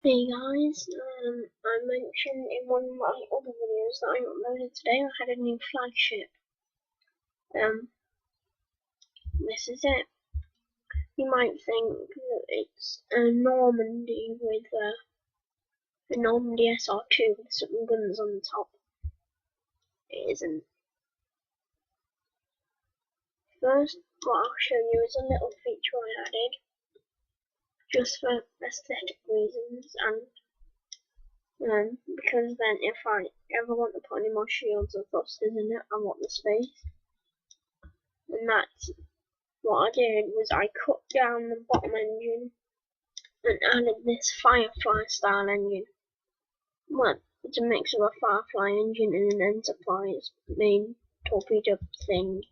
Hey guys, I mentioned in one of my other videos that I uploaded today I had a new flagship. This is it. You might think that it's a Normandy with a Normandy SR2 with some guns on the top. It isn't. First, what I'll show you is a little feature I added, just for aesthetic reasons, and because then if I ever want to put any more shields or thrusters in it, I want the space. And that's what I did was I cut down the bottom engine and added this Firefly style engine. Well, it's a mix of a Firefly engine and an Enterprise main torpedo thing.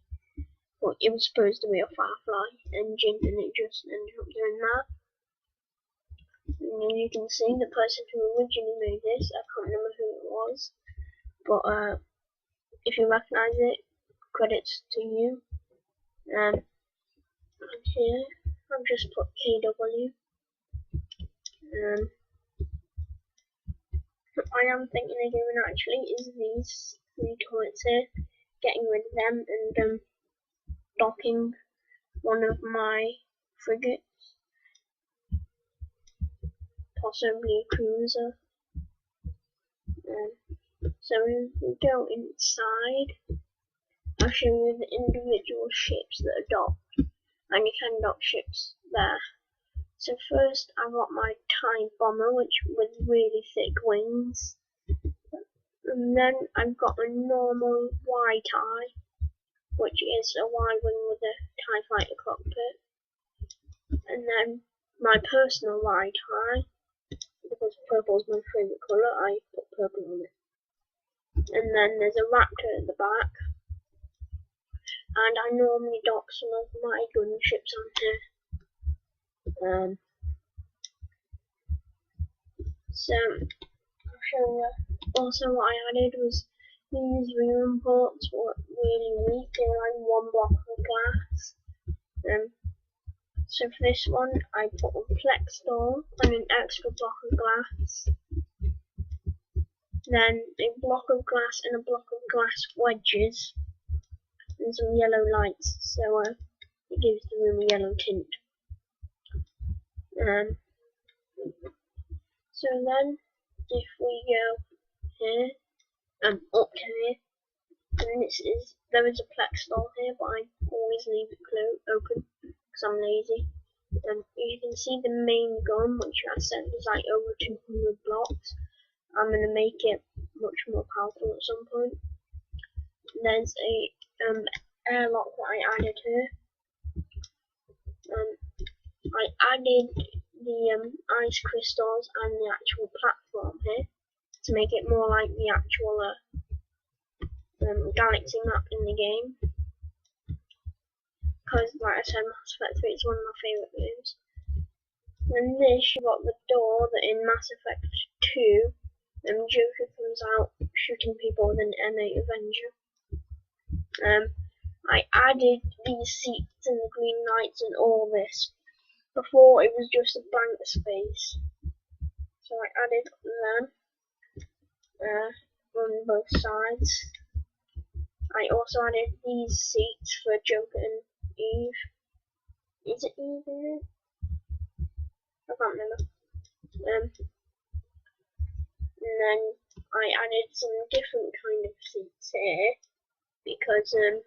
But it was supposed to be a Firefly engine and it just ended up doing that. And you can see the person who originally made this, I can't remember who it was, but if you recognise it, credits to you. And here I've just put KW. What I am thinking of doing actually is these three turrets here, getting rid of them and docking one of my frigates, possibly a cruiser. So if we go inside, I'll show you the individual ships that are docked, and you can dock ships there. So first I got my TIE bomber, which with really thick wings, and then I've got a normal Y-TIE, which is a Y-wing with a TIE fighter cockpit, and then my personal Y-TIE, because purple is my favourite colour, I put purple on it. And then there's a Raptor at the back, and I normally dock some of my gunships on here. So I'll show you. Also, what I added was these room ports were really weak. They were like one block of glass. So for this one, I put a plex door and an extra block of glass. Then a block of glass and a block of glass wedges and some yellow lights, so it gives the room a yellow tint. So then, if we go here, up to here, and there is a plex door here, but I always leave it open because I'm lazy. You can see the main gun, which I said is like over 200 blocks. I'm going to make it much more powerful at some point. There's a airlock that I added here. I added the ice crystals and the actual platform here to make it more like the actual galaxy map in the game. Because, like I said, Mass Effect 3 is one of my favourite games. And this, you got the door that in Mass Effect 2, Joker comes out shooting people with an M8 Avenger. I added these seats and the green lights and all this. Before it was just a blank space. So I added them on both sides. I also added these seats for Joker and Eve. Is it Eve in it? I can't remember. And then I added some different kind of seats here because I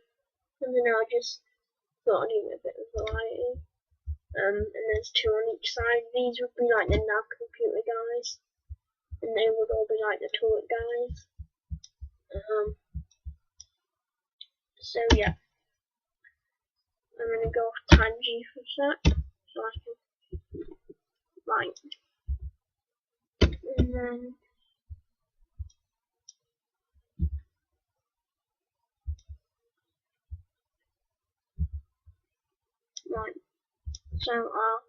don't know, I just thought I'd give it a bit of variety. And there's two on each side. These would be like the nav computer guys, and they would all be like the turret guys. So yeah, I'm gonna go off time G for a sec, so I can and then so I'll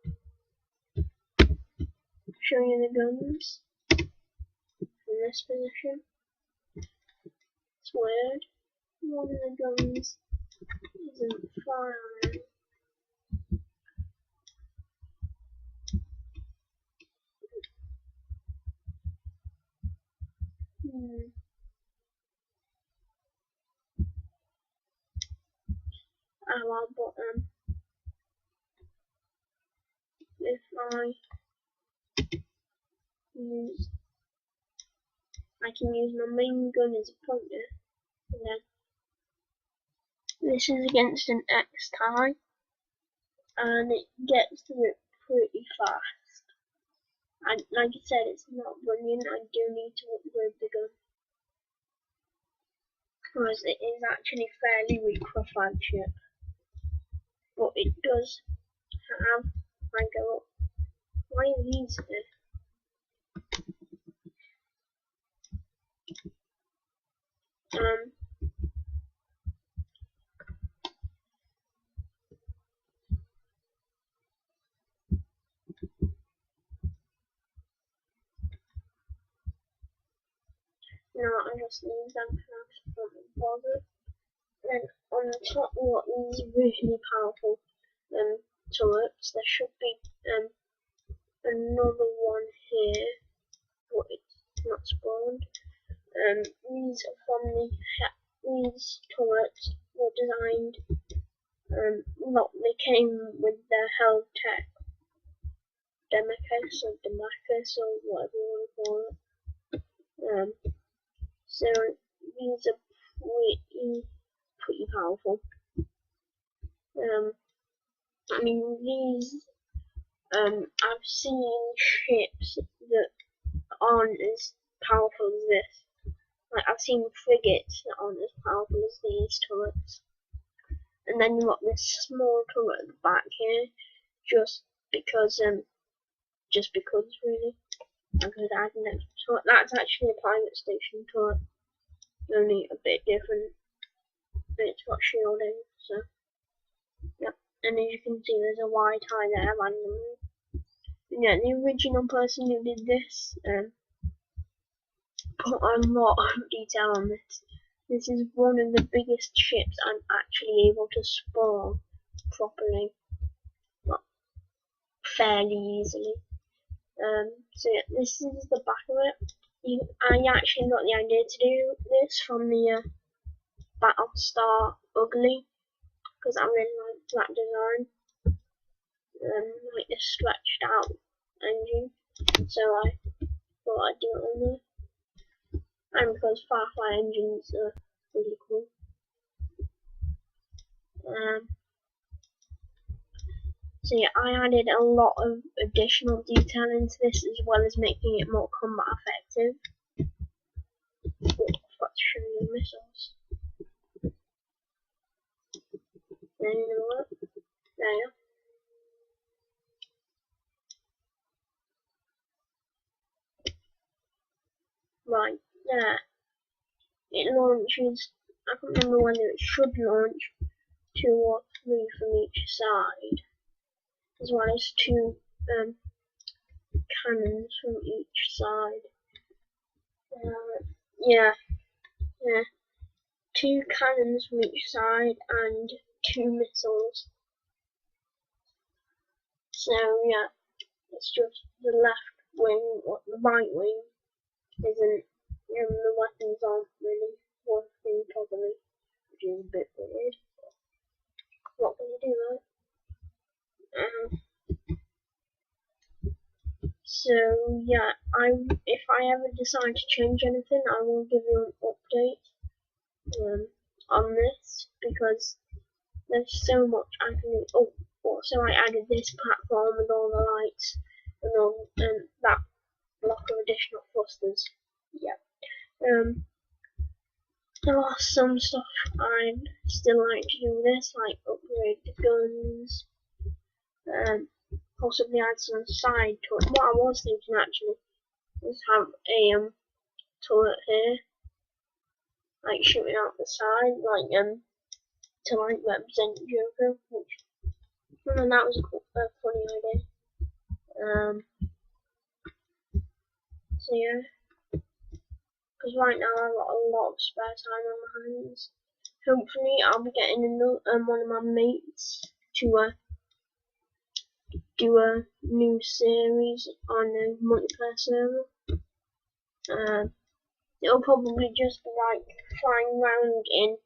show you the guns in this position. It's weird. One of the guns isn't firing. Oh well, but if I use, I can use my main gun as a pointer, and then this is against an X tie, and it gets through it pretty fast. And like I said, it's not brilliant. I do need to upgrade the gun because it is actually fairly weak for flagship, but it does have. I go, why are these here? No, I just leave them because I don't bother. Then on the top we've got these really powerful turrets. There should be another one here, but it's not spawned. These are from these turrets were designed. They came with the Hell Tech Demicus or whatever you want to call it. So these are pretty powerful. I mean these. I've seen ships that aren't as powerful as this. Like I've seen frigates that aren't as powerful as these turrets. And then you've got this small turret at the back here, just because really. I could add an extra turret. That's actually a private station turret, only a bit different. But it's got shielding, so yep. And as you can see, there's a white eye there randomly. Yeah, the original person who did this put a lot of detail on this. This is one of the biggest ships I'm actually able to spawn properly, well, fairly easily. So yeah, this is the back of it. I actually got the idea to do this from the Battlestar Ugly, because I really like that design. Like the stretched out engine. So I thought I'd do it on there. And because Firefly engines are really cool. So yeah, I added a lot of additional detail into this as well as making it more combat effective. Let's show you the missiles. There you go. There you go. Right, there. It launches, I can't remember whether it should launch 2 or 3 from each side, as well as 2 cannons from each side. Yeah, 2 cannons from each side and 2 missiles. So yeah, it's just the left wing or the right wing isn't, the weapons aren't really working properly, which is a bit weird. What can you do, right? So yeah, if I ever decide to change anything, I will give you an update on this, because there's so much I can do. Oh, also I added this platform with all the lights and that block of additional thrusters. Yeah. There are some stuff I'd still like to do with this, like upgrade the guns, possibly add some side turret. What I was thinking actually is have a turret here, like shooting out the side, like to like represent Joker, which that was a funny idea. So yeah, because right now I've got a lot of spare time on my hands. Hopefully I'll be getting one of my mates to do a new series on a multiplayer server. it'll probably just be like flying around in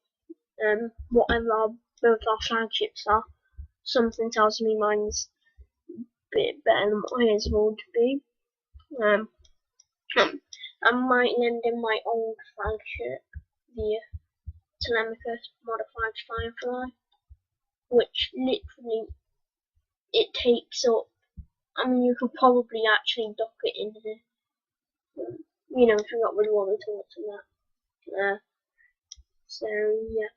whatever both our flagships are. Something tells me mine's a bit better than what his would be. I might lend in my old flagship, the Telemachus modified Firefly, which literally it takes up. I mean, you could probably actually dock it in here. You know, if you got rid of all the turrets and that. So yeah,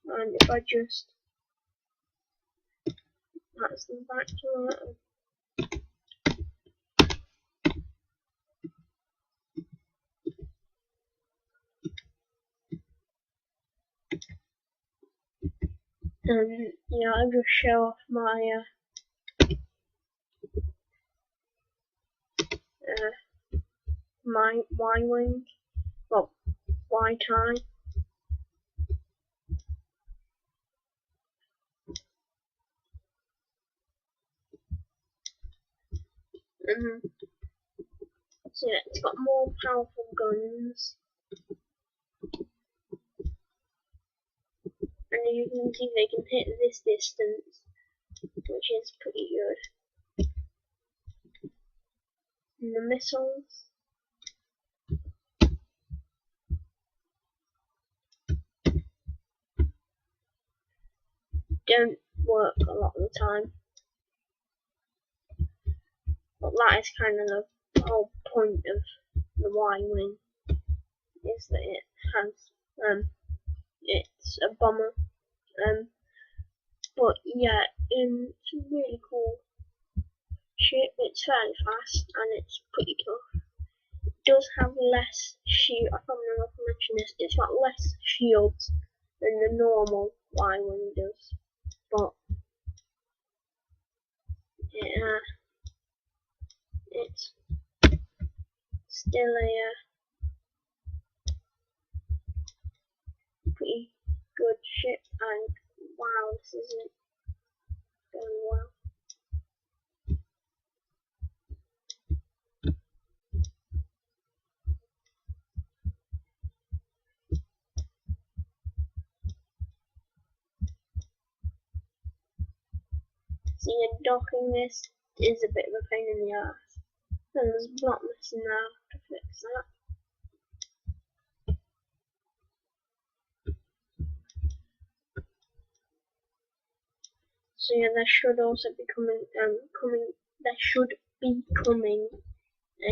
and if I just that's the back to that. Yeah, I'll just show off my my Y-wing, well, Y-tie. So yeah, it's got more powerful guns, and you can see they can hit this distance, which is pretty good. And the missiles, don't work a lot of the time, but that is kind of the whole point of the Y-wing, is that it has it's a bomber, but yeah, it's a really cool ship. It's fairly fast and it's pretty tough. It does have less shield. I can't remember if I mentioned this. It's got less shields than the normal Y-wing does, but yeah, it's still a pretty good ship. And wow, this isn't going well. See, docking this is a bit of a pain in the ass. And there's a block missing now to fix that. So yeah, there should also be coming there should be coming a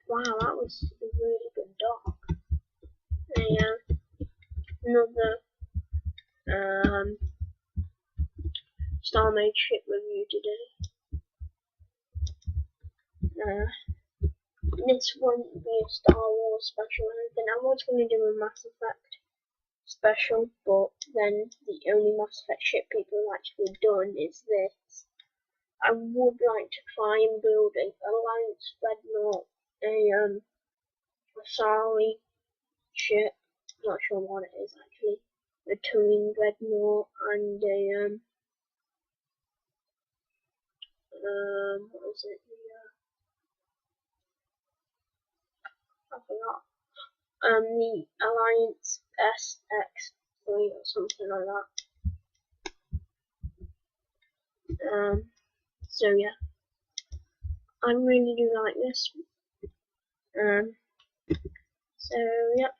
wow, that was a really good dock. Another Starmade ship review today. This won't be a Star Wars special or anything. I was going to do a Mass Effect special, but then the only Mass Effect ship people have actually done is this. I would like to try and build an Alliance Dreadnought, a Asari ship. Not sure what it is actually. A Turing Dreadnought and a what was it? I forgot. The Alliance SX3 or something like that. So yeah, I really do like this. So yeah.